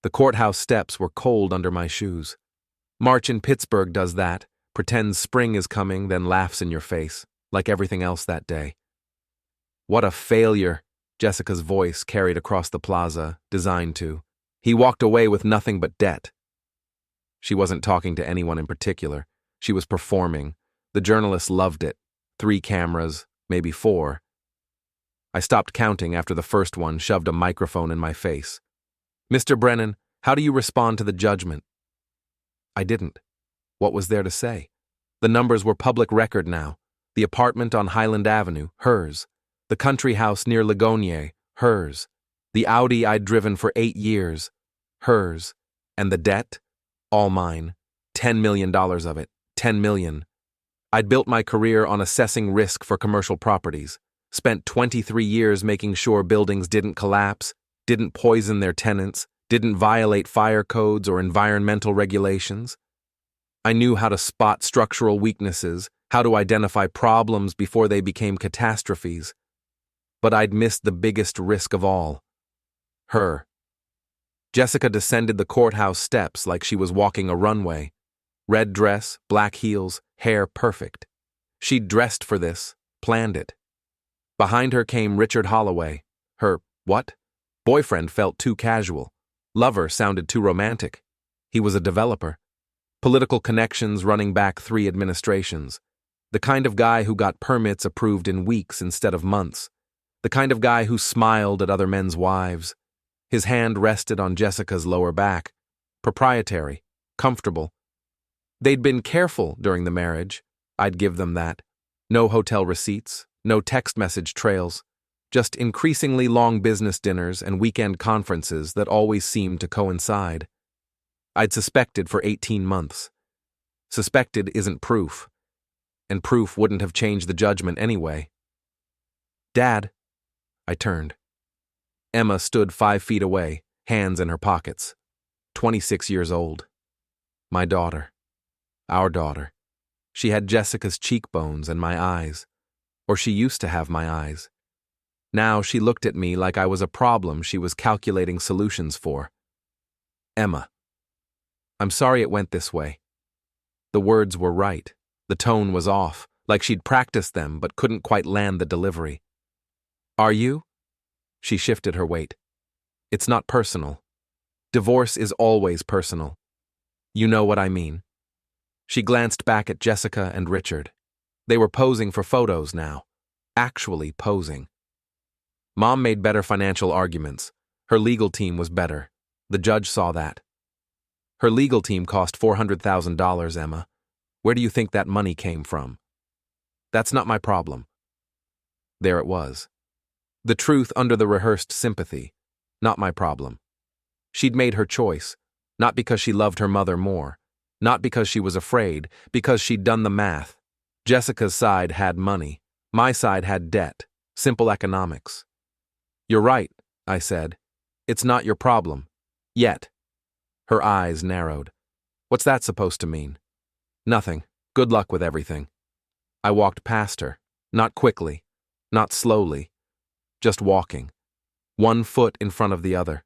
The courthouse steps were cold under my shoes. March in Pittsburgh does that, pretends spring is coming, then laughs in your face, like everything else that day. What a failure, Jessica's voice carried across the plaza, designed to. He walked away with nothing but debt. She wasn't talking to anyone in particular. She was performing. The journalists loved it. 3 cameras, maybe 4. I stopped counting after the first one shoved a microphone in my face. Mr. Brennan, how do you respond to the judgment? I didn't. What was there to say? The numbers were public record now. The apartment on Highland Avenue, hers. The country house near Ligonier, hers. The Audi I'd driven for 8 years, hers. And the debt? All mine. $10 million of it. $10 million. I'd built my career on assessing risk for commercial properties. Spent 23 years making sure buildings didn't collapse, didn't poison their tenants, didn't violate fire codes or environmental regulations. I knew how to spot structural weaknesses, how to identify problems before they became catastrophes. But I'd missed the biggest risk of all. Her. Jessica descended the courthouse steps like she was walking a runway. Red dress, black heels, hair perfect. She'd dressed for this, planned it. Behind her came Richard Holloway. Her, what? Boyfriend felt too casual. Lover sounded too romantic. He was a developer. Political connections running back 3 administrations. The kind of guy who got permits approved in weeks instead of months. The kind of guy who smiled at other men's wives. His hand rested on Jessica's lower back. Proprietary. Comfortable. They'd been careful during the marriage. I'd give them that. No hotel receipts, no text message trails, just increasingly long business dinners and weekend conferences that always seemed to coincide. I'd suspected for 18 months. Suspected isn't proof. And proof wouldn't have changed the judgment anyway. Dad. I turned. Emma stood 5 feet away, hands in her pockets. 26 years old. My daughter. Our daughter. She had Jessica's cheekbones and my eyes. Or she used to have my eyes. Now she looked at me like I was a problem she was calculating solutions for. Emma. I'm sorry it went this way. The words were right. The tone was off, like she'd practiced them but couldn't quite land the delivery. Are you? She shifted her weight. It's not personal. Divorce is always personal. You know what I mean. She glanced back at Jessica and Richard. They were posing for photos now. Actually posing. Mom made better financial arguments. Her legal team was better. The judge saw that. Her legal team cost $400,000, Emma. Where do you think that money came from? That's not my problem. There it was. The truth under the rehearsed sympathy. Not my problem. She'd made her choice, not because she loved her mother more, not because she was afraid, because she'd done the math. Jessica's side had money. My side had debt. Simple economics. You're right, I said. It's not your problem. Yet. Her eyes narrowed. What's that supposed to mean? Nothing. Good luck with everything. I walked past her. Not quickly. Not slowly. Just walking. 1 foot in front of the other.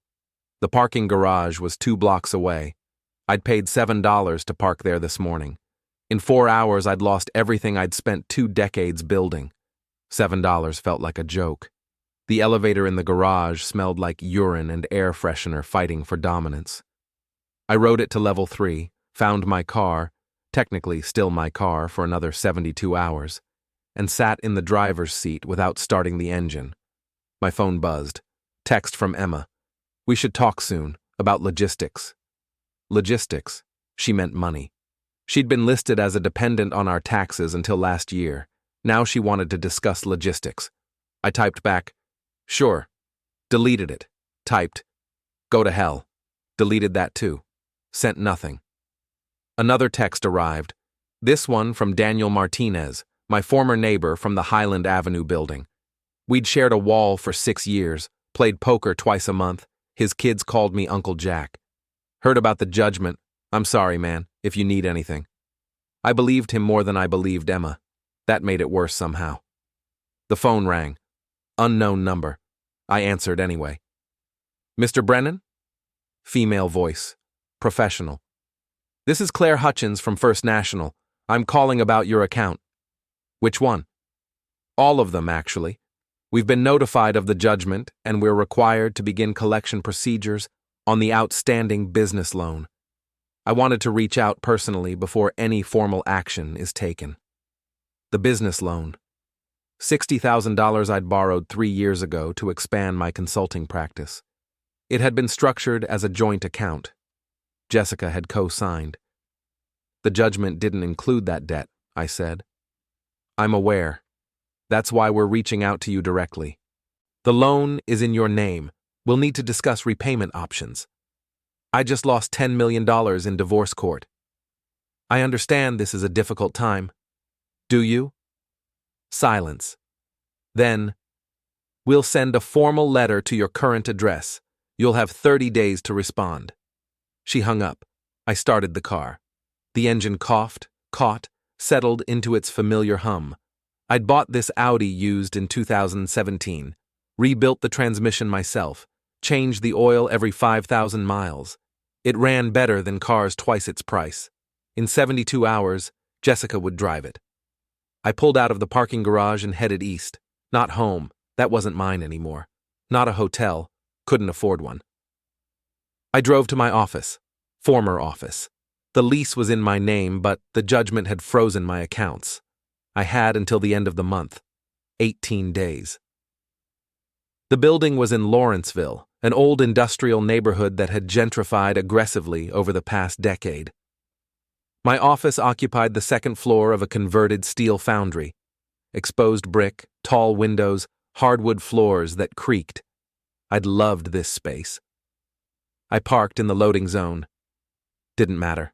The parking garage was 2 blocks away. I'd paid $7 to park there this morning. In 4 hours, I'd lost everything I'd spent 2 decades building. $7 felt like a joke. The elevator in the garage smelled like urine and air freshener fighting for dominance. I rode it to level 3, found my car, technically still my car for another 72 hours, and sat in the driver's seat without starting the engine. My phone buzzed. Text from Emma. We should talk soon, about logistics. Logistics. She meant money. She'd been listed as a dependent on our taxes until last year. Now she wanted to discuss logistics. I typed back, sure. Deleted it. Typed, go to hell. Deleted that too. Sent nothing. Another text arrived. This one from Daniel Martinez, my former neighbor from the Highland Avenue building. We'd shared a wall for 6 years, played poker twice a month. His kids called me Uncle Jack. Heard about the judgment. I'm sorry, man, if you need anything. I believed him more than I believed Emma. That made it worse somehow. The phone rang. Unknown number. I answered anyway. Mr. Brennan? Female voice. Professional. This is Claire Hutchins from First National. I'm calling about your account. Which one? All of them, actually. We've been notified of the judgment, and we're required to begin collection procedures on the outstanding business loan. I wanted to reach out personally before any formal action is taken. The business loan. $60,000 I'd borrowed 3 years ago to expand my consulting practice. It had been structured as a joint account. Jessica had co-signed. The judgment didn't include that debt, I said. I'm aware. That's why we're reaching out to you directly. The loan is in your name. We'll need to discuss repayment options. I just lost $10 million in divorce court. I understand this is a difficult time. Do you? Silence. Then, we'll send a formal letter to your current address. You'll have 30 days to respond. She hung up. I started the car. The engine coughed, caught, settled into its familiar hum. I'd bought this Audi used in 2017, rebuilt the transmission myself, changed the oil every 5,000 miles. It ran better than cars twice its price. In 72 hours, Jessica would drive it. I pulled out of the parking garage and headed east. Not home, that wasn't mine anymore. Not a hotel, couldn't afford one. I drove to my office, former office. The lease was in my name, but the judgment had frozen my accounts. I had until the end of the month, 18 days. The building was in Lawrenceville, an old industrial neighborhood that had gentrified aggressively over the past decade. My office occupied the second floor of a converted steel foundry. Exposed brick, tall windows, hardwood floors that creaked. I'd loved this space. I parked in the loading zone. Didn't matter.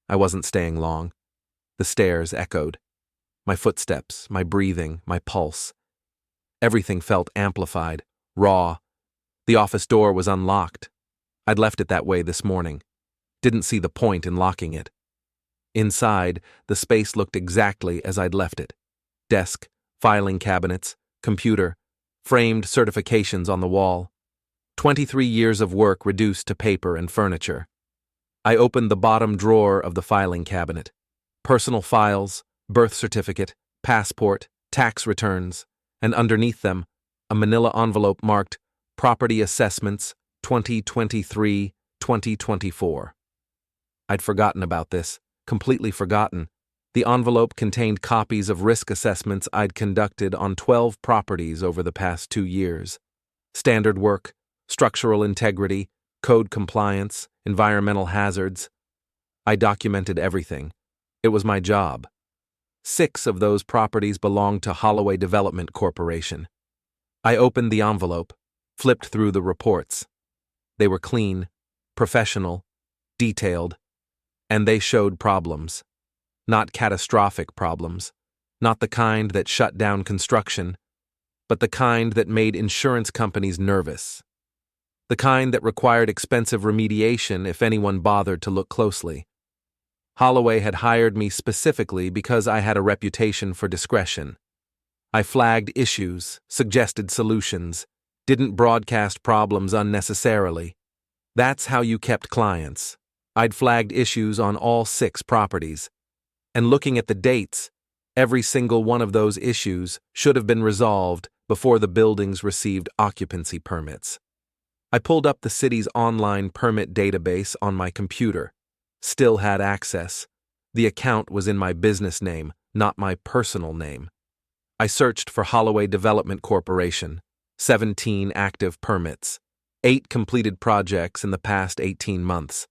I wasn't staying long. The stairs echoed. My footsteps, my breathing, my pulse. Everything felt amplified, raw. The office door was unlocked. I'd left it that way this morning. Didn't see the point in locking it. Inside, the space looked exactly as I'd left it. Desk, filing cabinets, computer, framed certifications on the wall. 23 years of work reduced to paper and furniture. I opened the bottom drawer of the filing cabinet. Personal files, birth certificate, passport, tax returns, and underneath them, a manila envelope marked Property Assessments 2023-2024. I'd forgotten about this, completely forgotten. The envelope contained copies of risk assessments I'd conducted on 12 properties over the past 2 years. Standard work, structural integrity, code compliance, environmental hazards. I documented everything. It was my job. 6 of those properties belonged to Holloway Development Corporation. I opened the envelope, flipped through the reports. They were clean, professional, detailed, and they showed problems. Not catastrophic problems, not the kind that shut down construction, but the kind that made insurance companies nervous. The kind that required expensive remediation if anyone bothered to look closely. Holloway had hired me specifically because I had a reputation for discretion. I flagged issues, suggested solutions, didn't broadcast problems unnecessarily. That's how you kept clients. I'd flagged issues on all 6 properties. And looking at the dates, every single one of those issues should have been resolved before the buildings received occupancy permits. I pulled up the city's online permit database on my computer. Still had access. The account was in my business name, not my personal name. I searched for Holloway Development Corporation, 17 active permits, 8 completed projects in the past 18 months.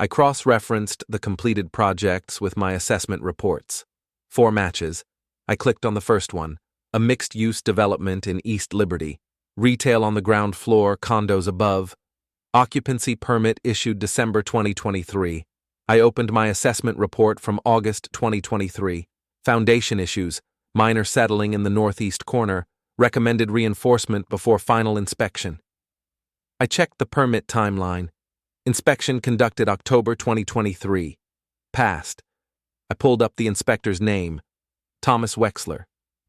I cross-referenced the completed projects with my assessment reports. 4 matches. I clicked on the first one, a mixed-use development in East Liberty. Retail on the ground floor, condos above. Occupancy permit issued December 2023. I opened my assessment report from August 2023. Foundation issues, minor settling in the northeast corner, recommended reinforcement before final inspection. I checked the permit timeline. Inspection conducted October 2023. Passed. I pulled up the inspector's name. Thomas Wexler.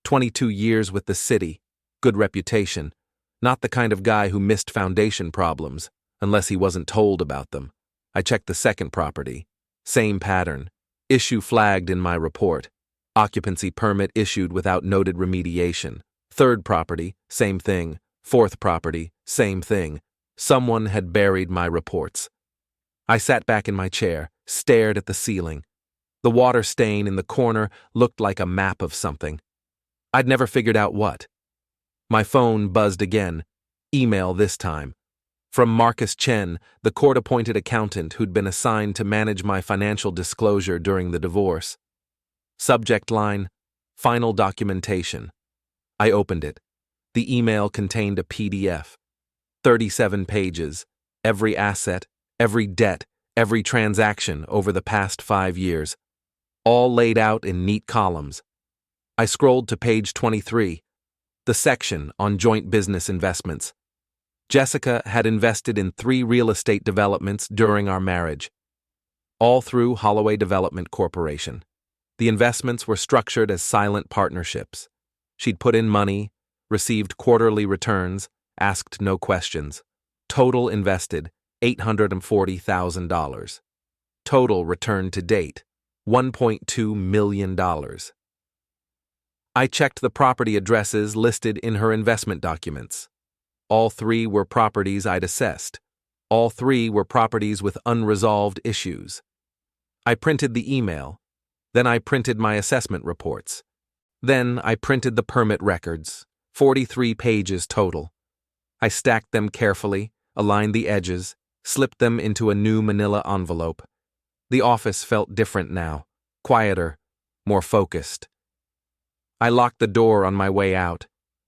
22 years with the city. Good reputation. Not the kind of guy who missed foundation problems. unless he wasn't told about them. I checked the second property. Same pattern. Issue flagged in my report. Occupancy permit issued without noted remediation. Third property, same thing. Fourth property, same thing. Someone had buried my reports. I sat back in my chair, stared at the ceiling. The water stain in the corner looked like a map of something. I'd never figured out what. My phone buzzed again. Email this time. From Marcus Chen, the court-appointed accountant who'd been assigned to manage my financial disclosure during the divorce. Subject line, final documentation. I opened it. The email contained a PDF. 37 pages. Every asset, every debt, every transaction over the past 5 years. All laid out in neat columns. I scrolled to page 23, the section on joint business investments. Jessica had invested in 3 real estate developments during our marriage, all through Holloway Development Corporation. The investments were structured as silent partnerships. She'd put in money, received quarterly returns, asked no questions. Total invested, $840,000. Total return to date, $1.2 million. I checked the property addresses listed in her investment documents. All 3 were properties I'd assessed. All 3 were properties with unresolved issues. I printed the email. Then I printed my assessment reports. Then I printed the permit records, 43 pages total. I stacked them carefully, aligned the edges, slipped them into a new manila envelope. The office felt different now, quieter, more focused. I locked the door on my way out.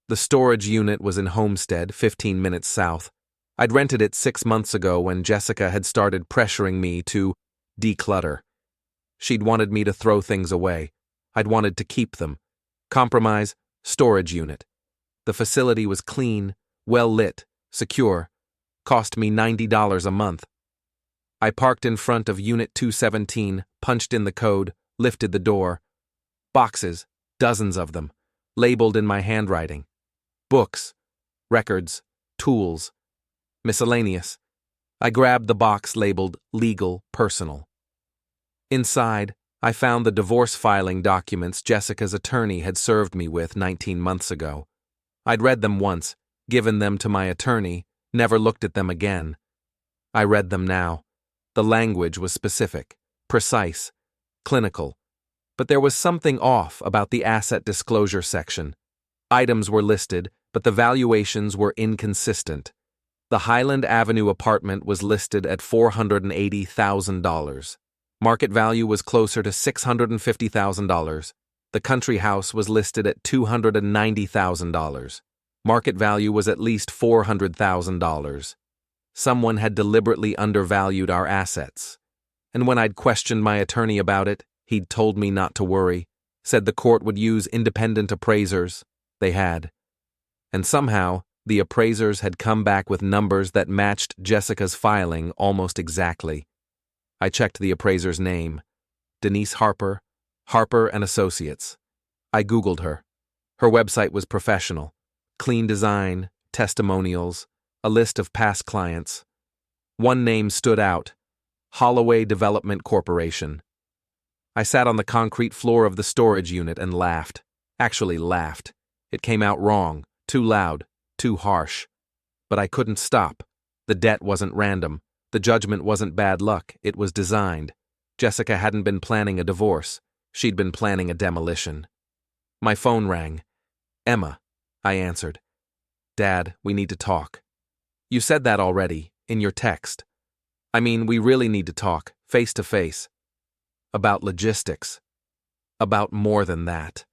The storage unit was in Homestead, 15 minutes south. I'd rented it 6 months ago when Jessica had started pressuring me to declutter. She'd wanted me to throw things away. I'd wanted to keep them. Compromise, storage unit. The facility was clean, well-lit, secure. Cost me $90 a month. I parked in front of Unit 217, punched in the code, lifted the door. Boxes, dozens of them, labeled in my handwriting. Books, records, tools, miscellaneous. I grabbed the box labeled Legal Personal. Inside, I found the divorce filing documents Jessica's attorney had served me with 19 months ago. I'd read them once, given them to my attorney, never looked at them again. I read them now. The language was specific, precise, clinical. But there was something off about the asset disclosure section. Items were listed, but the valuations were inconsistent. The Highland Avenue apartment was listed at $480,000. Market value was closer to $650,000. The country house was listed at $290,000. Market value was at least $400,000. Someone had deliberately undervalued our assets. And when I'd questioned my attorney about it, he'd told me not to worry, said the court would use independent appraisers. They had. And somehow, the appraisers had come back with numbers that matched Jessica's filing almost exactly. I checked the appraiser's name. Denise Harper, Harper and Associates. I Googled her. Her website was professional. Clean design, testimonials, a list of past clients. One name stood out, Holloway Development Corporation. I sat on the concrete floor of the storage unit and laughed. Actually laughed. It came out wrong, too loud, too harsh. But I couldn't stop. The debt wasn't random. The judgment wasn't bad luck. It was designed. Jessica hadn't been planning a divorce. She'd been planning a demolition. My phone rang. Emma, I answered. Dad, we need to talk. You said that already, in your text. I mean, we really need to talk, face to face. About logistics. About more than that.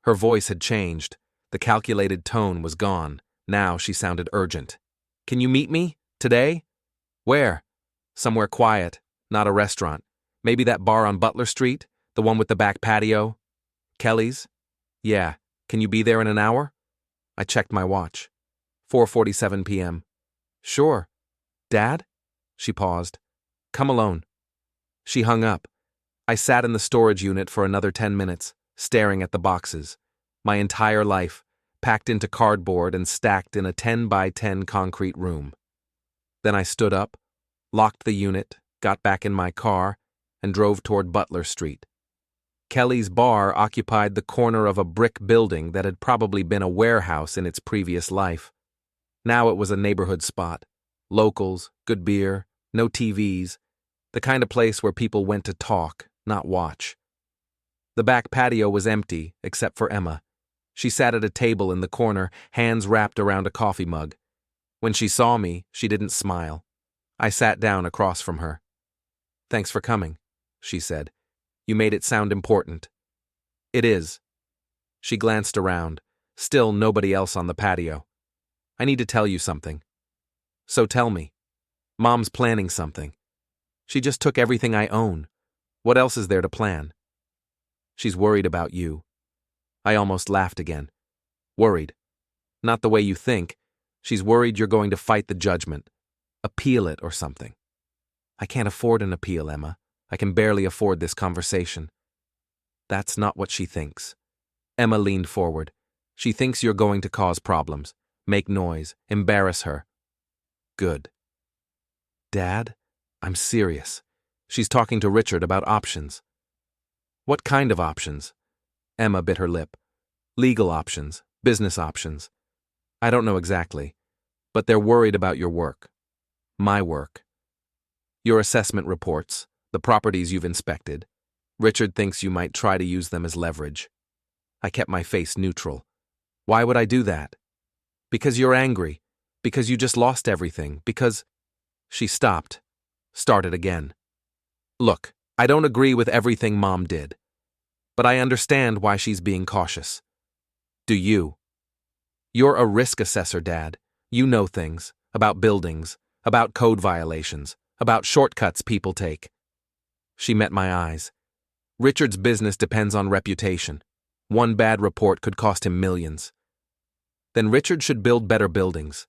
Her voice had changed. The calculated tone was gone. Now she sounded urgent. Can you meet me? Today? Where? Somewhere quiet, not a restaurant. Maybe that bar on Butler Street? The one with the back patio? Kelly's? Yeah. Can you be there in an hour? I checked my watch. 4:47 p.m. Sure. Dad? She paused. Come alone. She hung up. I sat in the storage unit for another 10 minutes, staring at the boxes. My entire life, packed into cardboard and stacked in a 10 by 10 concrete room. Then I stood up, locked the unit, got back in my car, and drove toward Butler Street. Kelly's bar occupied the corner of a brick building that had probably been a warehouse in its previous life. Now it was a neighborhood spot. Locals, good beer, no TVs, the kind of place where people went to talk, not watch. The back patio was empty, except for Emma. She sat at a table in the corner, hands wrapped around a coffee mug. When she saw me, she didn't smile. I sat down across from her. "Thanks for coming," she said. "You made it sound important." "It is." She glanced around. Still nobody else on the patio. "I need to tell you something." "So tell me." "Mom's planning something. She just took everything I own. What else is there to plan?" "She's worried about you." I almost laughed again. "Worried? Not the way you think. She's worried you're going to fight the judgment. Appeal it or something." "I can't afford an appeal, Emma. I can barely afford this conversation." "That's not what she thinks." Emma leaned forward. "She thinks you're going to cause problems, make noise, embarrass her." "Good." "Dad, I'm serious. She's talking to Richard about options." "What kind of options?" Emma bit her lip. "Legal options, business options. I don't know exactly, but they're worried about your work. My work. Your assessment reports, the properties you've inspected. Richard thinks you might try to use them as leverage." I kept my face neutral. "Why would I do that?" "Because you're angry. Because you just lost everything. Because—" She stopped. Started again. "Look, I don't agree with everything Mom did. But I understand why she's being cautious. Do you? You're a risk assessor, Dad. You know things. About buildings. About code violations. About shortcuts people take." She met my eyes. "Richard's business depends on reputation. One bad report could cost him millions. Then Richard should build better buildings.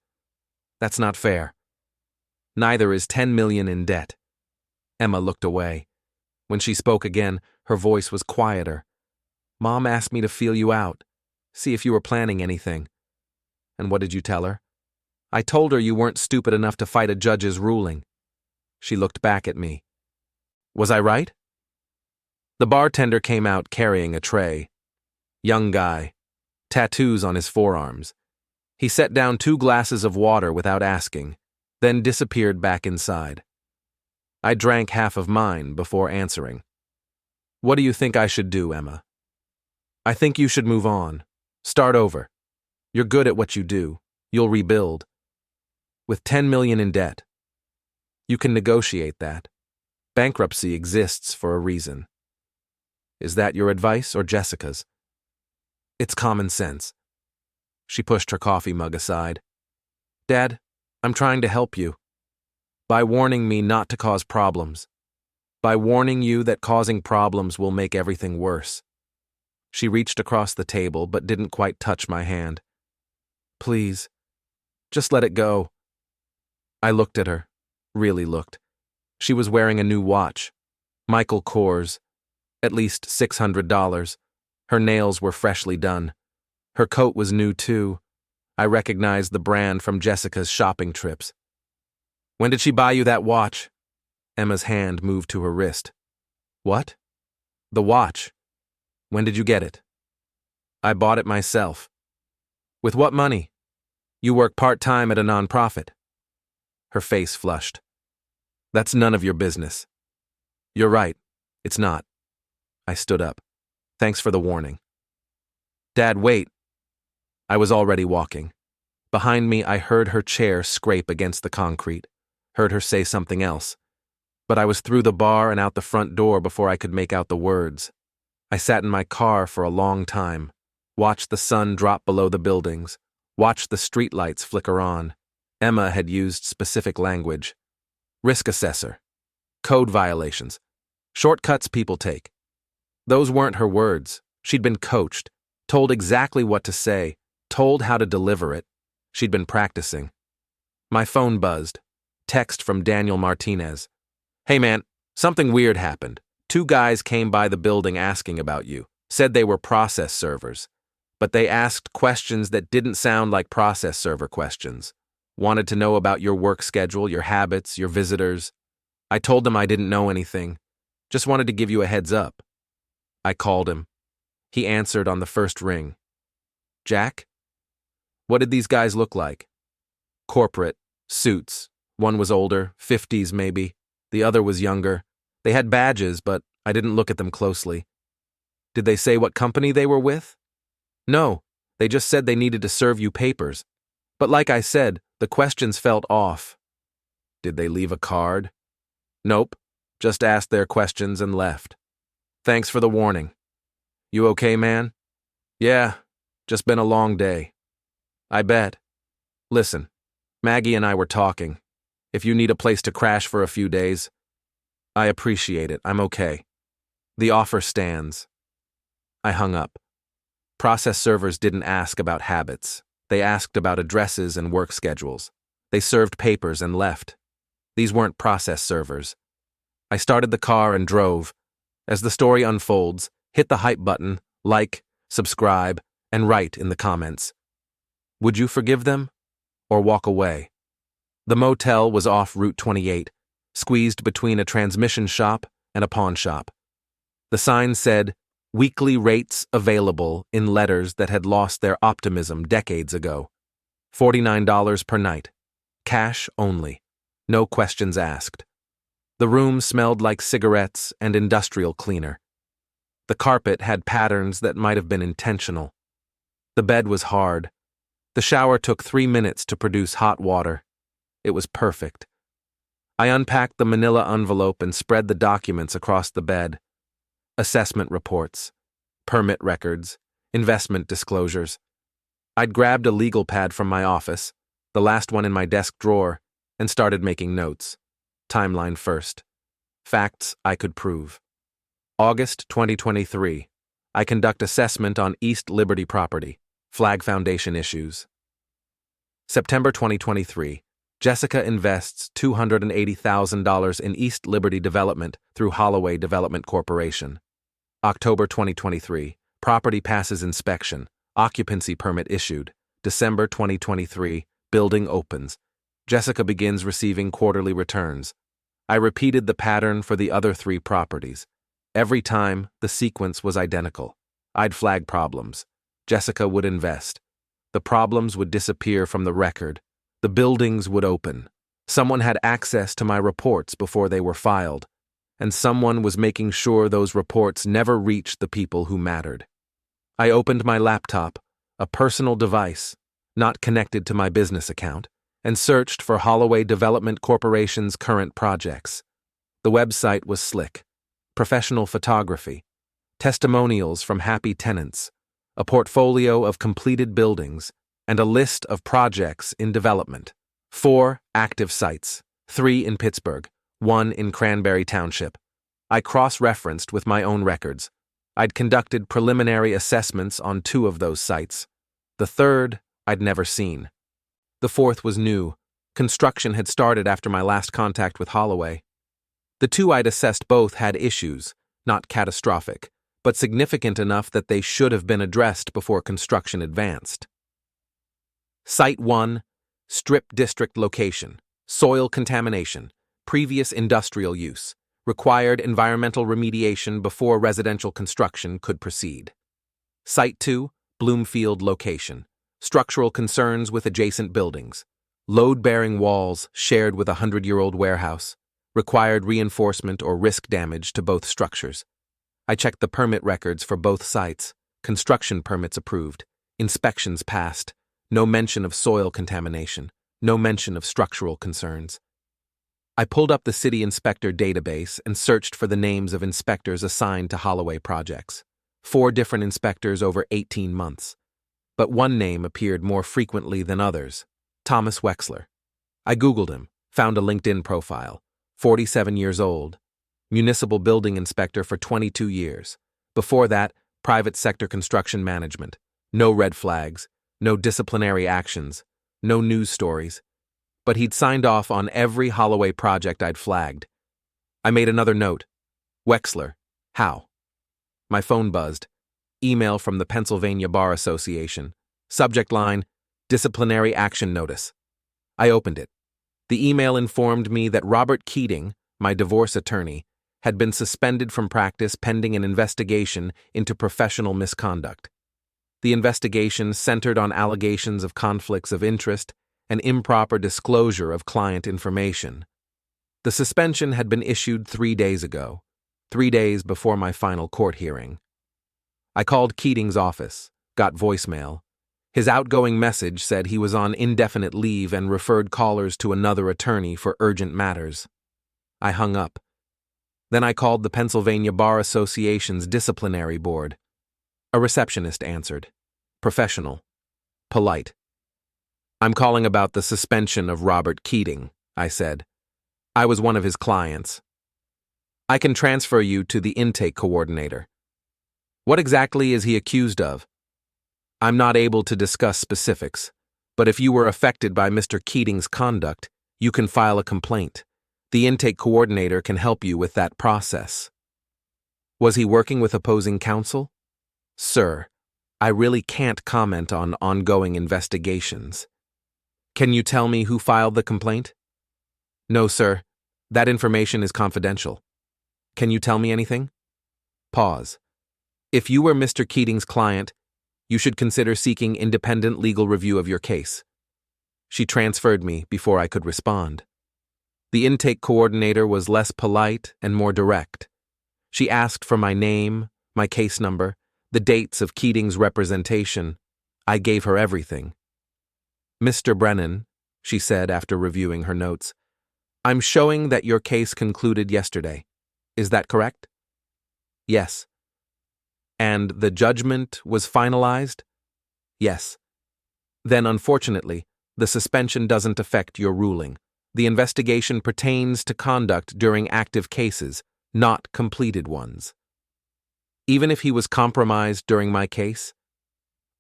That's not fair. Neither is 10 million in debt." Emma looked away. When she spoke again, her voice was quieter. "Mom asked me to feel you out, see if you were planning anything." "And what did you tell her?" "I told her you weren't stupid enough to fight a judge's ruling." She looked back at me. "Was I right?" The bartender came out carrying a tray. Young guy. Tattoos on his forearms. He set down 2 glasses of water without asking, then disappeared back inside. I drank half of mine before answering. "What do you think I should do, Emma?" "I think you should move on. Start over. You're good at what you do. You'll rebuild. With 10 million in debt. You can negotiate that. Bankruptcy exists for a reason." "Is that your advice or Jessica's?" "It's common sense." She pushed her coffee mug aside. "Dad, I'm trying to help you. By warning me not to cause problems. By warning you that causing problems will make everything worse." She reached across the table but didn't quite touch my hand. "Please, just let it go." I looked at her, really looked. She was wearing a new watch. Michael Kors. At least $600. Her nails were freshly done. Her coat was new too. I recognized the brand from Jessica's shopping trips. "When did she buy you that watch?" Emma's hand moved to her wrist. "What?" "The watch. When did you get it?" "I bought it myself." "With what money?" "You work part-time at a nonprofit." Her face flushed. "That's none of your business." "You're right. It's not." I stood up. "Thanks for the warning." "Dad, wait." I was already walking. Behind me, I heard her chair scrape against the concrete, heard her say something else. But I was through the bar and out the front door before I could make out the words. I sat in my car for a long time, watched the sun drop below the buildings, watched the streetlights flicker on. Emma had used specific language. Risk assessor. Code violations. Shortcuts people take. Those weren't her words. She'd been coached, told exactly what to say, told how to deliver it. She'd been practicing. My phone buzzed. Text from Daniel Martinez. "Hey man, something weird happened. 2 guys came by the building asking about you. Said they were process servers. But they asked questions that didn't sound like process server questions. Wanted to know about your work schedule, your habits, your visitors. I told them I didn't know anything. Just wanted to give you a heads up. I called him. He answered on the first ring. Jack? What did these guys look like? Corporate, suits. One was older, 50s maybe. The other was younger. They had badges, but I didn't look at them closely. Did they say what company they were with? No, they just said they needed to serve you papers. But like I said, the questions felt off. Did they leave a card? Nope, just asked their questions and left. Thanks for the warning. You okay, man? Yeah, just been a long day. I bet. Listen, Maggie and I were talking. If you need a place to crash for a few days, I appreciate it. I'm okay. The offer stands. I hung up. Process servers didn't ask about habits. They asked about addresses and work schedules. They served papers and left. These weren't process servers. I started the car and drove. As the story unfolds, hit the hype button, like, subscribe, and write in the comments. Would you forgive them or walk away? The motel was off Route 28, squeezed between a transmission shop and a pawn shop. The sign said, "Weekly rates available," in letters that had lost their optimism decades ago. $49 per night. Cash only. No questions asked. The room smelled like cigarettes and industrial cleaner. The carpet had patterns that might have been intentional. The bed was hard. The shower took 3 minutes to produce hot water. It was perfect. I unpacked the manila envelope and spread the documents across the bed. Assessment reports, permit records, investment disclosures. I'd grabbed a legal pad from my office, the last one in my desk drawer, and started making notes. Timeline first. Facts I could prove. August 2023. I conduct assessment on East Liberty property. Flag Foundation issues. September 2023. Jessica invests $280,000 in East Liberty development through Holloway Development Corporation. October 2023. Property passes inspection. Occupancy permit issued. December 2023. Building opens. Jessica begins receiving quarterly returns. I repeated the pattern for the other 3 properties. Every time, the sequence was identical. I'd flag problems. Jessica would invest. The problems would disappear from the record. The buildings would open. Someone had access to my reports before they were filed, and someone was making sure those reports never reached the people who mattered. I opened my laptop, a personal device, not connected to my business account, and searched for Holloway Development Corporation's current projects. The website was slick. Professional photography, testimonials from happy tenants, a portfolio of completed buildings, and a list of projects in development. 4 active sites, 3 in Pittsburgh, 1 in Cranberry Township. I cross-referenced with my own records. I'd conducted preliminary assessments on 2 of those sites. The third I'd never seen. The 4th was new. Construction had started after my last contact with Holloway. The 2 I'd assessed both had issues, not catastrophic, but significant enough that they should have been addressed before construction advanced. Site 1, Strip District location, soil contamination, previous industrial use, required environmental remediation before residential construction could proceed. Site 2, Bloomfield location, structural concerns with adjacent buildings, load-bearing walls shared with a 100-year-old warehouse, required reinforcement or risk damage to both structures. I checked the permit records for both sites, construction permits approved, inspections passed, no mention of soil contamination, no mention of structural concerns. I pulled up the city inspector database and searched for the names of inspectors assigned to Holloway projects. 4 different inspectors over 18 months. But one name appeared more frequently than others, Thomas Wexler. I Googled him, found a LinkedIn profile, 47 years old, municipal building inspector for 22 years. Before that, private sector construction management. No red flags, no disciplinary actions, no news stories. But he'd signed off on every Holloway project I'd flagged. I made another note. Wexler. How? My phone buzzed. Email from the Pennsylvania Bar Association. Subject line, disciplinary action notice. I opened it. The email informed me that Robert Keating, my divorce attorney, had been suspended from practice pending an investigation into professional misconduct. The investigation centered on allegations of conflicts of interest and improper disclosure of client information. The suspension had been issued 3 days ago, 3 days before my final court hearing. I called Keating's office, got voicemail. His outgoing message said he was on indefinite leave and referred callers to another attorney for urgent matters. I hung up. Then I called the Pennsylvania Bar Association's disciplinary board. A receptionist answered. Professional. Polite. I'm calling about the suspension of Robert Keating, I said. I was one of his clients. I can transfer you to the intake coordinator. What exactly is he accused of? I'm not able to discuss specifics, but if you were affected by Mr. Keating's conduct, you can file a complaint. The intake coordinator can help you with that process. Was he working with opposing counsel? Sir, I really can't comment on ongoing investigations. Can you tell me who filed the complaint? No, sir. That information is confidential. Can you tell me anything? Pause. If you were Mr. Keating's client, you should consider seeking independent legal review of your case. She transferred me before I could respond. The intake coordinator was less polite and more direct. She asked for my name, my case number, the dates of Keating's representation. I gave her everything. Mr. Brennan, she said after reviewing her notes, I'm showing that your case concluded yesterday. Is that correct? Yes. And the judgment was finalized? Yes. Then, unfortunately, the suspension doesn't affect your ruling. The investigation pertains to conduct during active cases, not completed ones. Even if he was compromised during my case?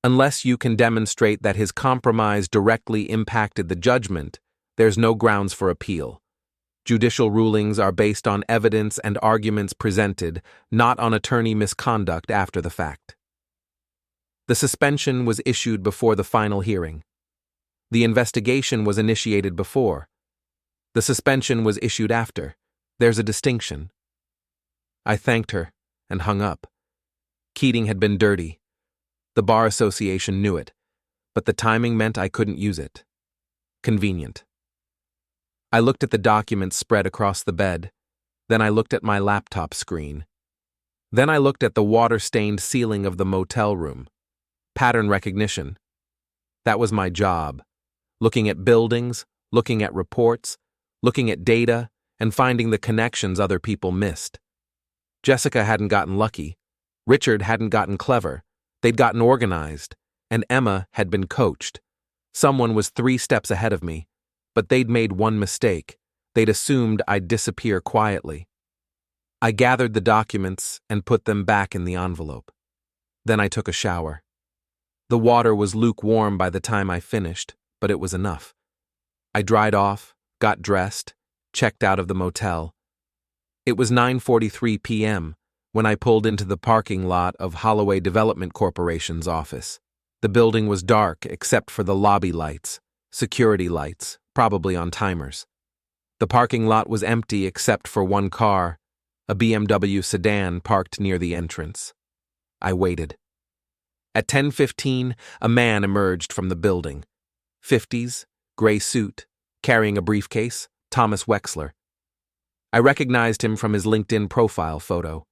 Unless you can demonstrate that his compromise directly impacted the judgment, there's no grounds for appeal. Judicial rulings are based on evidence and arguments presented, not on attorney misconduct after the fact. The suspension was issued before the final hearing. The investigation was initiated before. The suspension was issued after. There's a distinction. I thanked her and hung up. Keating had been dirty. The Bar Association knew it, but the timing meant I couldn't use it. Convenient. I looked at the documents spread across the bed. Then I looked at my laptop screen. Then I looked at the water-stained ceiling of the motel room. Pattern recognition. That was my job. Looking at buildings, looking at reports, looking at data, and finding the connections other people missed. Jessica hadn't gotten lucky. Richard hadn't gotten clever. They'd gotten organized. And Emma had been coached. Someone was 3 steps ahead of me. But they'd made one mistake. They'd assumed I'd disappear quietly. I gathered the documents and put them back in the envelope. Then I took a shower. The water was lukewarm by the time I finished, but it was enough. I dried off, got dressed, checked out of the motel. It was 9:43 p.m. when I pulled into the parking lot of Holloway Development Corporation's office. The building was dark except for the lobby lights, security lights, probably on timers. The parking lot was empty except for one car, a BMW sedan parked near the entrance. I waited. At 10:15, a man emerged from the building. 50s, gray suit, carrying a briefcase, Thomas Wexler. I recognized him from his LinkedIn profile photo.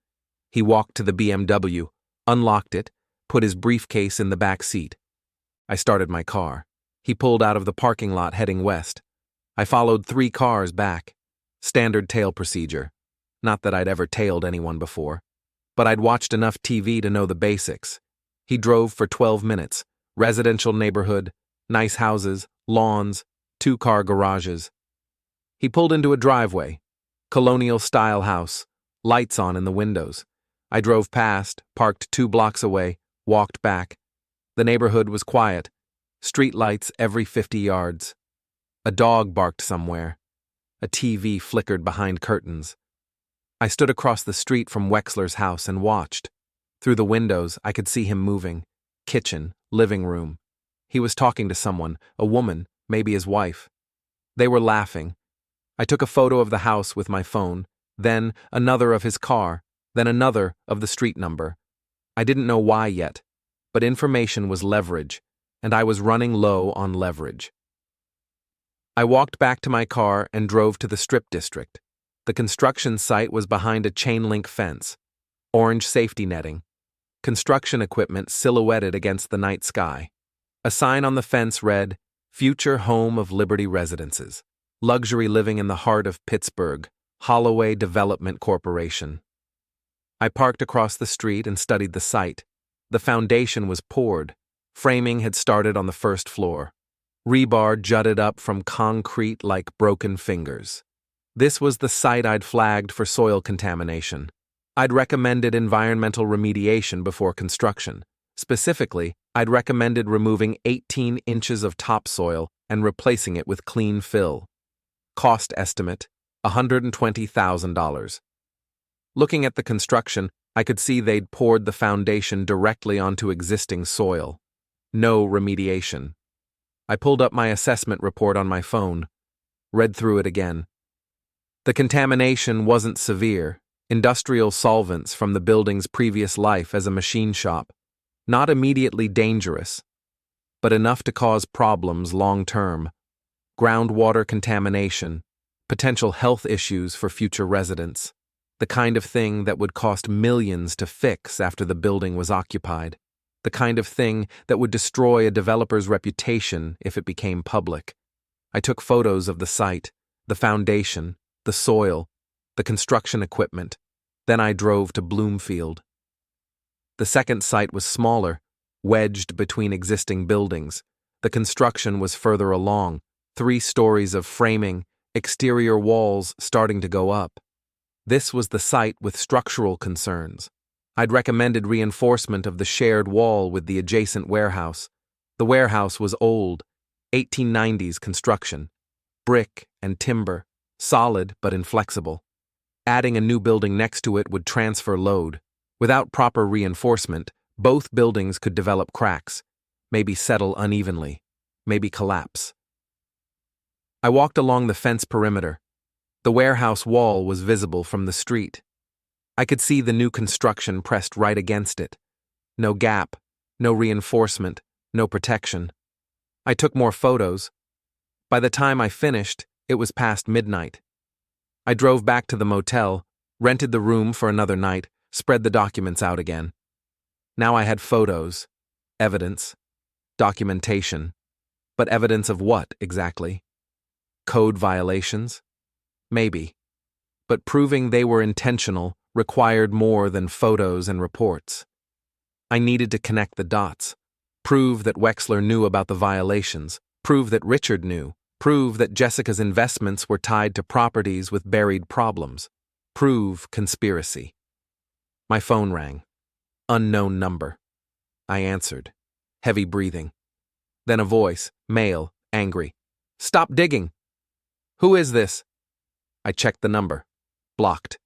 He walked to the BMW, unlocked it, put his briefcase in the back seat. I started my car. He pulled out of the parking lot heading west. I followed 3 cars back. Standard tail procedure. Not that I'd ever tailed anyone before, but I'd watched enough TV to know the basics. He drove for 12 minutes. Residential neighborhood, nice houses, lawns, 2-car garages. He pulled into a driveway. Colonial-style house. Lights on in the windows. I drove past, parked 2 blocks away, walked back. The neighborhood was quiet. Street lights every 50 yards. A dog barked somewhere. A TV flickered behind curtains. I stood across the street from Wexler's house and watched. Through the windows, I could see him moving. Kitchen, living room. He was talking to someone, a woman, maybe his wife. They were laughing. I took a photo of the house with my phone, then another of his car, then another of the street number. I didn't know why yet, but information was leverage, and I was running low on leverage. I walked back to my car and drove to the Strip District. The construction site was behind a chain-link fence, orange safety netting, construction equipment silhouetted against the night sky. A sign on the fence read, "Future Home of Liberty Residences. Luxury living in the heart of Pittsburgh. Holloway Development Corporation." I parked across the street and studied the site. The foundation was poured. Framing had started on the first floor. Rebar jutted up from concrete like broken fingers. This was the site I'd flagged for soil contamination. I'd recommended environmental remediation before construction. Specifically, I'd recommended removing 18 inches of topsoil and replacing it with clean fill. Cost estimate, $120,000. Looking at the construction, I could see they'd poured the foundation directly onto existing soil. No remediation. I pulled up my assessment report on my phone, read through it again. The contamination wasn't severe. Industrial solvents from the building's previous life as a machine shop. Not immediately dangerous, but enough to cause problems long-term. Groundwater contamination, potential health issues for future residents, the kind of thing that would cost millions to fix after the building was occupied, the kind of thing that would destroy a developer's reputation if it became public. I took photos of the site, the foundation, the soil, the construction equipment. Then I drove to Bloomfield. The second site was smaller, wedged between existing buildings. The construction was further along, 3 stories of framing, exterior walls starting to go up. This was the site with structural concerns. I'd recommended reinforcement of the shared wall with the adjacent warehouse. The warehouse was old, 1890s construction, brick and timber, solid but inflexible. Adding a new building next to it would transfer load. Without proper reinforcement, both buildings could develop cracks, maybe settle unevenly, maybe collapse. I walked along the fence perimeter. The warehouse wall was visible from the street. I could see the new construction pressed right against it. No gap, no reinforcement, no protection. I took more photos. By the time I finished, it was past midnight. I drove back to the motel, rented the room for another night, spread the documents out again. Now I had photos, evidence, documentation. But evidence of what, exactly? Code violations? Maybe. But proving they were intentional required more than photos and reports. I needed to connect the dots, prove that Wexler knew about the violations, prove that Richard knew, prove that Jessica's investments were tied to properties with buried problems, prove conspiracy. My phone rang. Unknown number. I answered, heavy breathing. Then a voice, male, angry. "Stop digging!" "Who is this?" I checked the number. Blocked.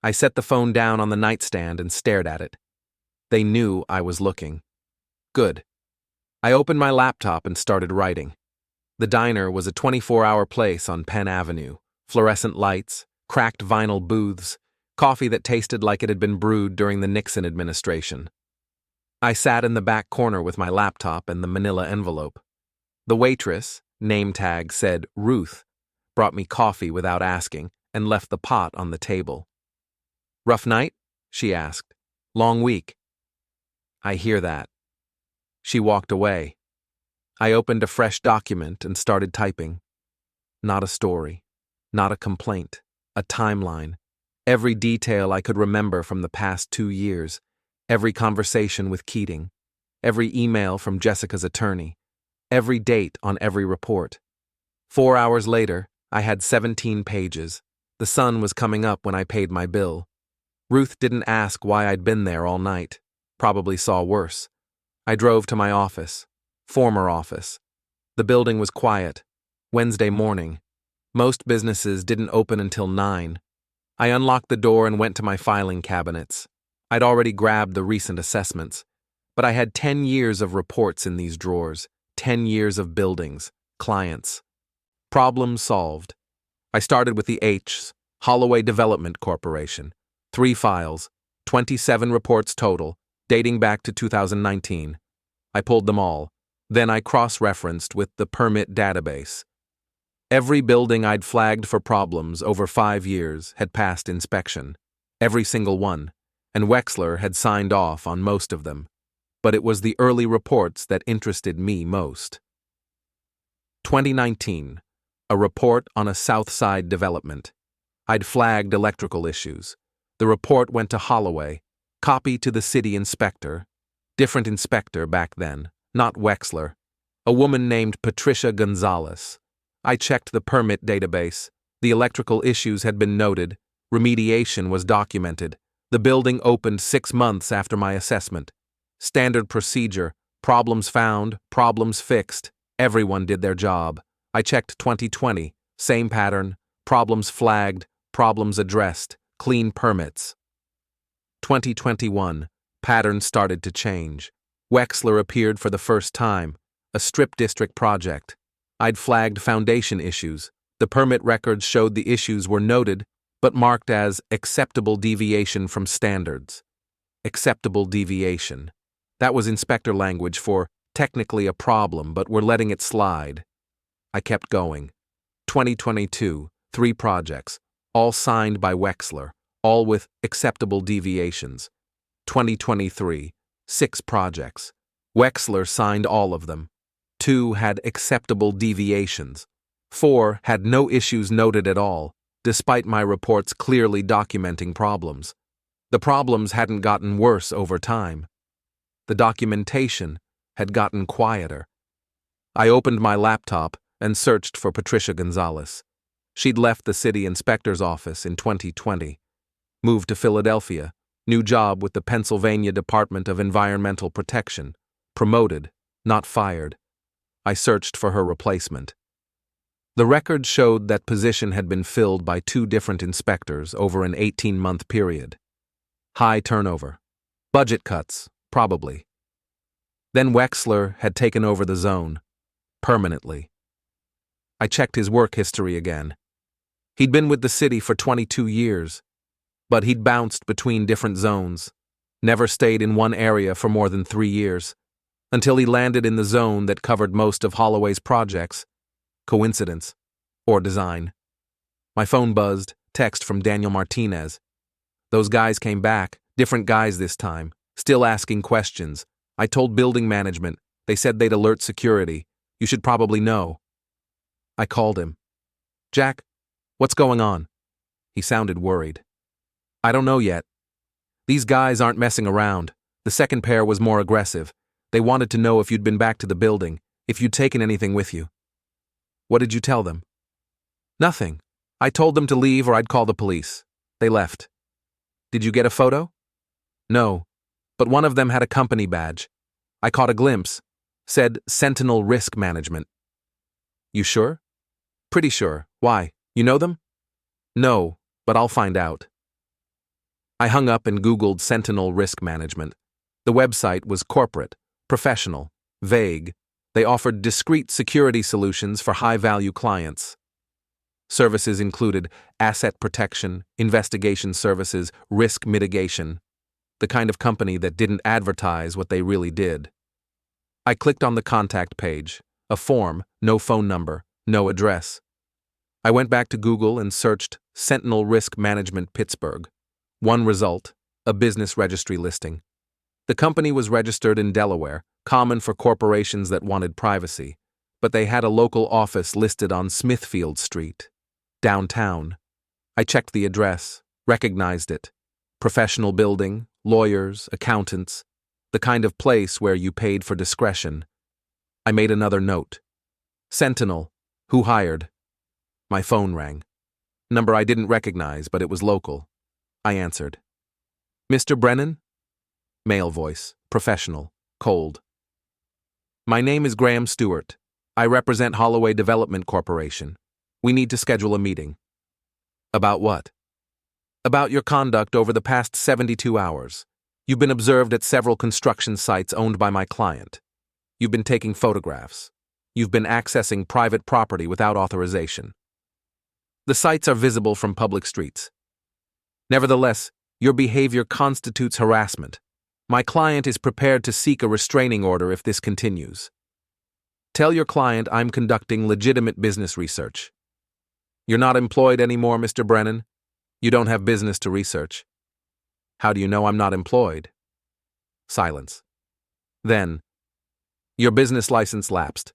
I set the phone down on the nightstand and stared at it. They knew I was looking. Good. I opened my laptop and started writing. The diner was a 24-hour place on Penn Avenue. Fluorescent lights, cracked vinyl booths, coffee that tasted like it had been brewed during the Nixon administration. I sat in the back corner with my laptop and the manila envelope. The waitress, name tag said Ruth, brought me coffee without asking and left the pot on the table. "Rough night?" she asked. "Long week?" "I hear that." She walked away. I opened a fresh document and started typing. Not a story, not a complaint, a timeline. Every detail I could remember from the past 2 years, every conversation with Keating, every email from Jessica's attorney, every date on every report. 4 hours later, I had 17 pages. The sun was coming up when I paid my bill. Ruth didn't ask why I'd been there all night. Probably saw worse. I drove to my office. Former office. The building was quiet. Wednesday morning. Most businesses didn't open until 9. I unlocked the door and went to my filing cabinets. I'd already grabbed the recent assessments, but I had 10 years of reports in these drawers, 10 years of buildings, clients, Problem solved. I started with the H's, Holloway Development Corporation. 3 files, 27 reports total, dating back to 2019. I pulled them all. Then I cross-referenced with the permit database. Every building I'd flagged for problems over 5 years had passed inspection. Every single one, and Wexler had signed off on most of them. But it was the early reports that interested me most. 2019. A report on a South Side development. I'd flagged electrical issues. The report went to Holloway, copy to the city inspector. Different inspector back then, not Wexler. A woman named Patricia Gonzalez. I checked the permit database. The electrical issues had been noted. Remediation was documented. The building opened 6 months after my assessment. Standard procedure. Problems found, problems fixed. Everyone did their job. I checked 2020. Same pattern. Problems flagged, problems addressed, clean permits. 2021. Pattern started to change. Wexler appeared for the first time. A strip district project. I'd flagged foundation issues. The permit records showed the issues were noted, but marked as acceptable deviation from standards. Acceptable deviation. That was inspector language for technically a problem, but we're letting it slide. I kept going. 2022, 3 projects, all signed by Wexler, all with acceptable deviations. 2023, 6 projects. Wexler signed all of them. 2 had acceptable deviations. 4 had no issues noted at all, despite my reports clearly documenting problems. The problems hadn't gotten worse over time. The documentation had gotten quieter. I opened my laptop and searched for Patricia Gonzalez. She'd left the city inspector's office in 2020, moved to Philadelphia, new job with the Pennsylvania Department of Environmental Protection, promoted, not fired. I searched for her replacement. The record showed that position had been filled by 2 different inspectors over an 18-month period. High turnover. Budget cuts, probably. Then Wexler had taken over the zone, permanently. I checked his work history again. He'd been with the city for 22 years, but he'd bounced between different zones, never stayed in one area for more than 3 years, until he landed in the zone that covered most of Holloway's projects. Coincidence. Or design. My phone buzzed, text from Daniel Martinez. Those guys came back, different guys this time, still asking questions. I told building management. They said they'd alert security. You should probably know. I called him. Jack, what's going on? He sounded worried. I don't know yet. These guys aren't messing around. The second pair was more aggressive. They wanted to know if you'd been back to the building, if you'd taken anything with you. What did you tell them? Nothing. I told them to leave or I'd call the police. They left. Did you get a photo? No, but one of them had a company badge. I caught a glimpse. Said Sentinel Risk Management. You sure? Pretty sure. Why? You know them? No, but I'll find out. I hung up and Googled Sentinel Risk Management. The website was corporate, professional, vague. They offered discreet security solutions for high-value clients. Services included asset protection, investigation services, risk mitigation, the kind of company that didn't advertise what they really did. I clicked on the contact page, a form, no phone number, no address. I went back to Google and searched Sentinel Risk Management Pittsburgh. One result, a business registry listing. The company was registered in Delaware, common for corporations that wanted privacy, but they had a local office listed on Smithfield Street, downtown. I checked the address, recognized it. Professional building, lawyers, accountants, the kind of place where you paid for discretion. I made another note. Sentinel, who hired? My phone rang. Number I didn't recognize, but it was local. I answered. Mr. Brennan? Male voice, professional, cold. My name is Graham Stewart. I represent Holloway Development Corporation. We need to schedule a meeting. About what? About your conduct over the past 72 hours. You've been observed at several construction sites owned by my client. You've been taking photographs. You've been accessing private property without authorization. The sites are visible from public streets. Nevertheless, your behavior constitutes harassment. My client is prepared to seek a restraining order if this continues. Tell your client I'm conducting legitimate business research. You're not employed anymore, Mr. Brennan. You don't have business to research. How do you know I'm not employed? Silence. Then, your business license lapsed.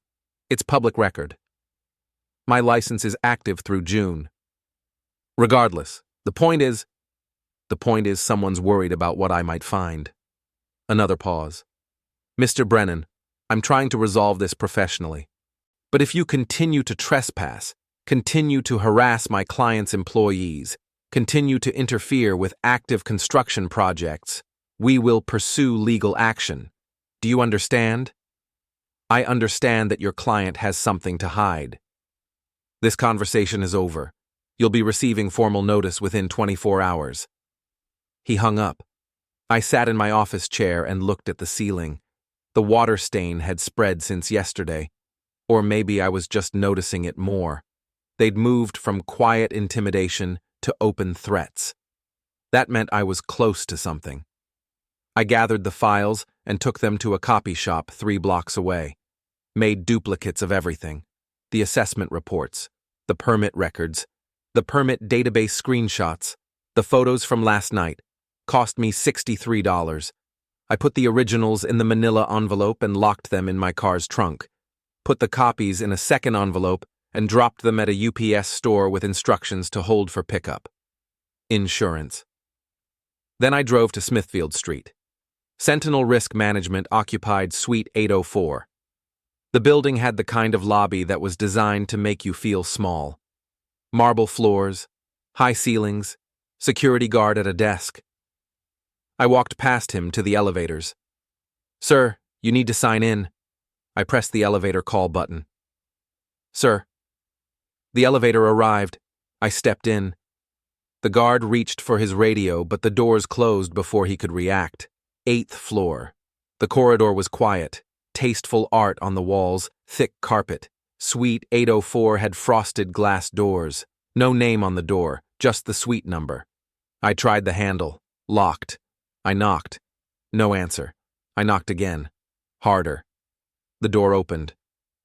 It's public record. My license is active through June. Regardless, the point is someone's worried about what I might find. Another pause. Mr. Brennan, I'm trying to resolve this professionally. But if you continue to trespass, continue to harass my client's employees, continue to interfere with active construction projects, we will pursue legal action. Do you understand? I understand that your client has something to hide. This conversation is over. You'll be receiving formal notice within 24 hours. He hung up. I sat in my office chair and looked at the ceiling. The water stain had spread since yesterday. Or maybe I was just noticing it more. They'd moved from quiet intimidation to open threats. That meant I was close to something. I gathered the files and took them to a copy shop 3 blocks away. Made duplicates of everything. The assessment reports, the permit records, the permit database screenshots, the photos from last night. Cost me $63. I put the originals in the manila envelope and locked them in my car's trunk. Put the copies in a second envelope and dropped them at a UPS store with instructions to hold for pickup. Insurance. Then I drove to Smithfield Street. Sentinel Risk Management occupied Suite 804. The building had the kind of lobby that was designed to make you feel small. Marble floors, high ceilings, security guard at a desk. I walked past him to the elevators. Sir, you need to sign in. I pressed the elevator call button. Sir. The elevator arrived. I stepped in. The guard reached for his radio, but the doors closed before he could react. 8th floor. The corridor was quiet. Tasteful art on the walls, thick carpet. Suite 804 had frosted glass doors. No name on the door, just the suite number. I tried the handle. Locked. I knocked. No answer. I knocked again. Harder. The door opened.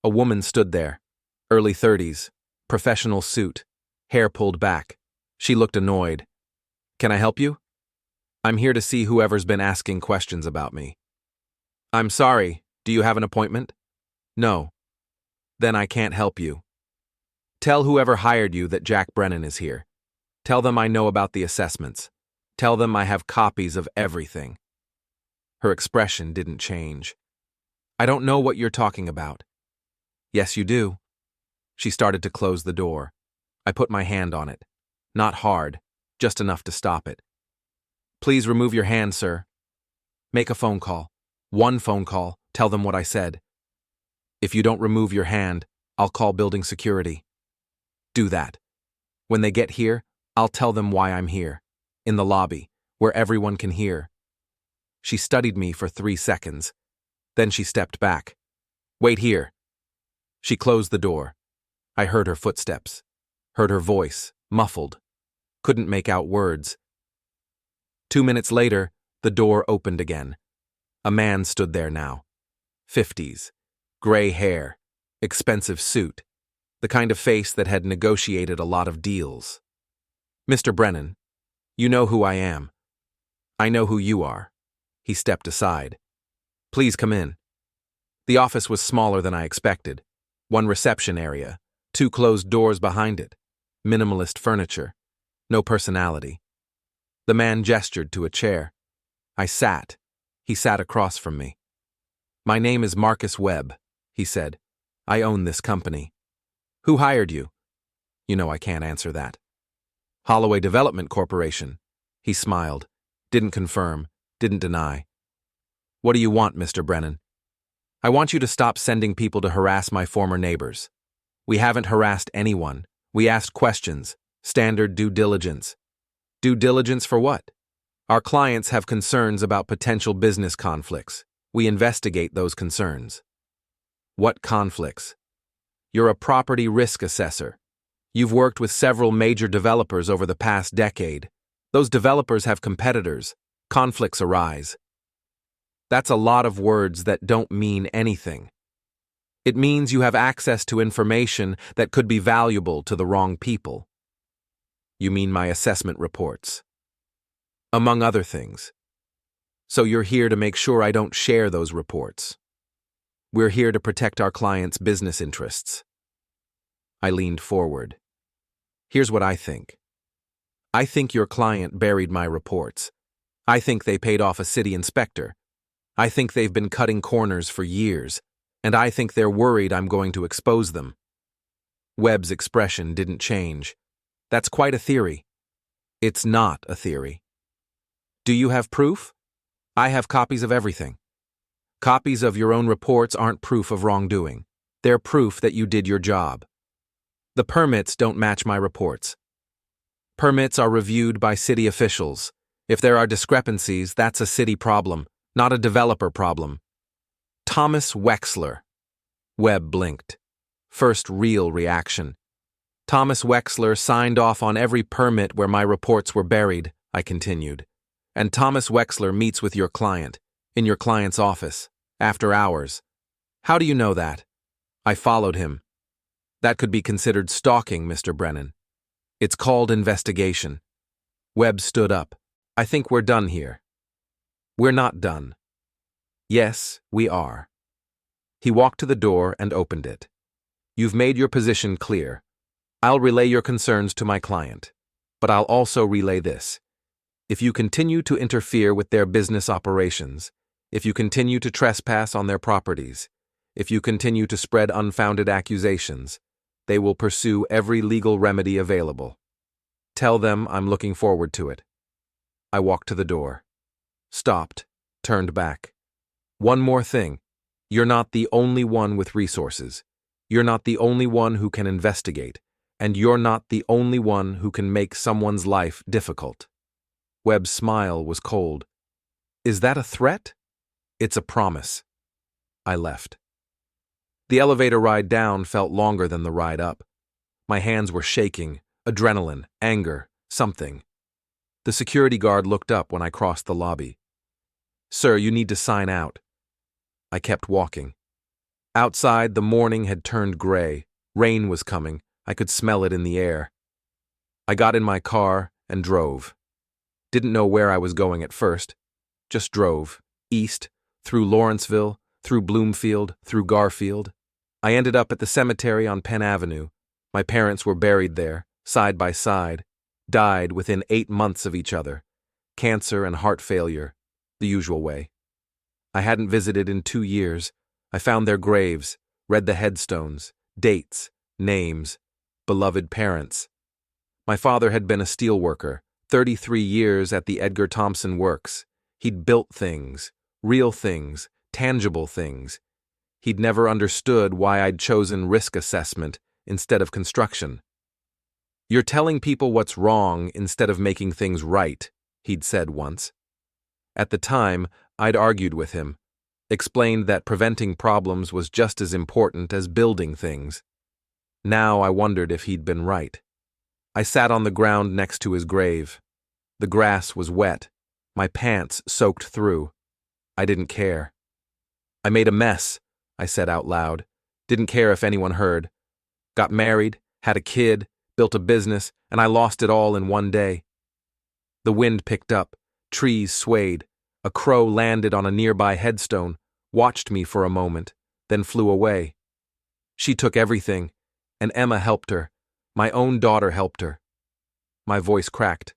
A woman stood there. Early 30s. Professional suit. Hair pulled back. She looked annoyed. Can I help you? I'm here to see whoever's been asking questions about me. I'm sorry. Do you have an appointment? No. Then I can't help you. Tell whoever hired you that Jack Brennan is here. Tell them I know about the assessments. Tell them I have copies of everything. Her expression didn't change. I don't know what you're talking about. Yes, you do. She started to close the door. I put my hand on it. Not hard, just enough to stop it. Please remove your hand, sir. Make a phone call. 1 phone call. Tell them what I said. If you don't remove your hand, I'll call building security. Do that. When they get here, I'll tell them why I'm here. In the lobby, where everyone can hear. She studied me for 3 seconds. Then she stepped back. Wait here. She closed the door. I heard her footsteps. Heard her voice, muffled. Couldn't make out words. 2 minutes later, the door opened again. A man stood there now. 50s. Gray hair. Expensive suit. The kind of face that had negotiated a lot of deals. Mr. Brennan, you know who I am. I know who you are. He stepped aside. Please come in. The office was smaller than I expected. 1 reception area, 2 closed doors behind it. Minimalist furniture. No personality. The man gestured to a chair. I sat. He sat across from me. My name is Marcus Webb, he said. I own this company. Who hired you? You know I can't answer that. Holloway Development Corporation. He smiled. Didn't confirm. Didn't deny. What do you want, Mr. Brennan? I want you to stop sending people to harass my former neighbors. We haven't harassed anyone. We asked questions. Standard due diligence. Due diligence for what? Our clients have concerns about potential business conflicts. We investigate those concerns. What conflicts? You're a property risk assessor. You've worked with several major developers over the past decade. Those developers have competitors. Conflicts arise. That's a lot of words that don't mean anything. It means you have access to information that could be valuable to the wrong people. You mean my assessment reports. Among other things. So you're here to make sure I don't share those reports. We're here to protect our clients' business interests. I leaned forward. Here's what I think. I think your client buried my reports. I think they paid off a city inspector. I think they've been cutting corners for years, and I think they're worried I'm going to expose them. Webb's expression didn't change. That's quite a theory. It's not a theory. Do you have proof? I have copies of everything. Copies of your own reports aren't proof of wrongdoing. They're proof that you did your job. The permits don't match my reports. Permits are reviewed by city officials. If there are discrepancies, that's a city problem, not a developer problem. Thomas Wexler. Webb blinked. First real reaction. Thomas Wexler signed off on every permit where my reports were buried, I continued. And Thomas Wexler meets with your client, in your client's office, after hours. How do you know that? I followed him. That could be considered stalking, Mr. Brennan. It's called investigation. Webb stood up. I think we're done here. We're not done. Yes, we are. He walked to the door and opened it. You've made your position clear. I'll relay your concerns to my client. But I'll also relay this. If you continue to interfere with their business operations, if you continue to trespass on their properties, if you continue to spread unfounded accusations, they will pursue every legal remedy available. Tell them I'm looking forward to it. I walked to the door. Stopped, turned back. One more thing. You're not the only one with resources. You're not the only one who can investigate, and you're not the only one who can make someone's life difficult. Webb's smile was cold. Is that a threat? It's a promise. I left. The elevator ride down felt longer than the ride up. My hands were shaking, adrenaline, anger, something. The security guard looked up when I crossed the lobby. Sir, you need to sign out. I kept walking. Outside, the morning had turned gray. Rain was coming. I could smell it in the air. I got in my car and drove. Didn't know where I was going at first. Just drove. East, through Lawrenceville, through Bloomfield, through Garfield. I ended up at the cemetery on Penn Avenue. My parents were buried there, side by side, died within 8 months of each other. Cancer and heart failure, the usual way. I hadn't visited in 2 years. I found their graves, read the headstones, dates, names, beloved parents. My father had been a steelworker, 33 years at the Edgar Thompson Works. He'd built things, real things, tangible things. He'd never understood why I'd chosen risk assessment instead of construction. You're telling people what's wrong instead of making things right, he'd said once. At the time, I'd argued with him, explained that preventing problems was just as important as building things. Now I wondered if he'd been right. I sat on the ground next to his grave. The grass was wet, my pants soaked through. I didn't care. I made a mess, I said out loud. Didn't care if anyone heard. Got married, had a kid, built a business, and I lost it all in one day. The wind picked up, trees swayed. A crow landed on a nearby headstone, watched me for a moment, then flew away. She took everything, and Emma helped her. My own daughter helped her. My voice cracked.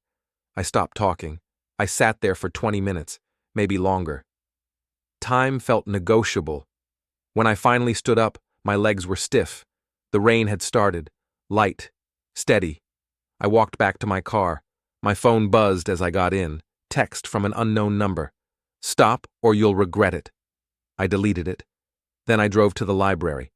I stopped talking. I sat there for 20 minutes, maybe longer. Time felt negotiable. When I finally stood up, my legs were stiff. The rain had started, light, steady. I walked back to my car. My phone buzzed as I got in, text from an unknown number. Stop or you'll regret it. I deleted it. Then I drove to the library.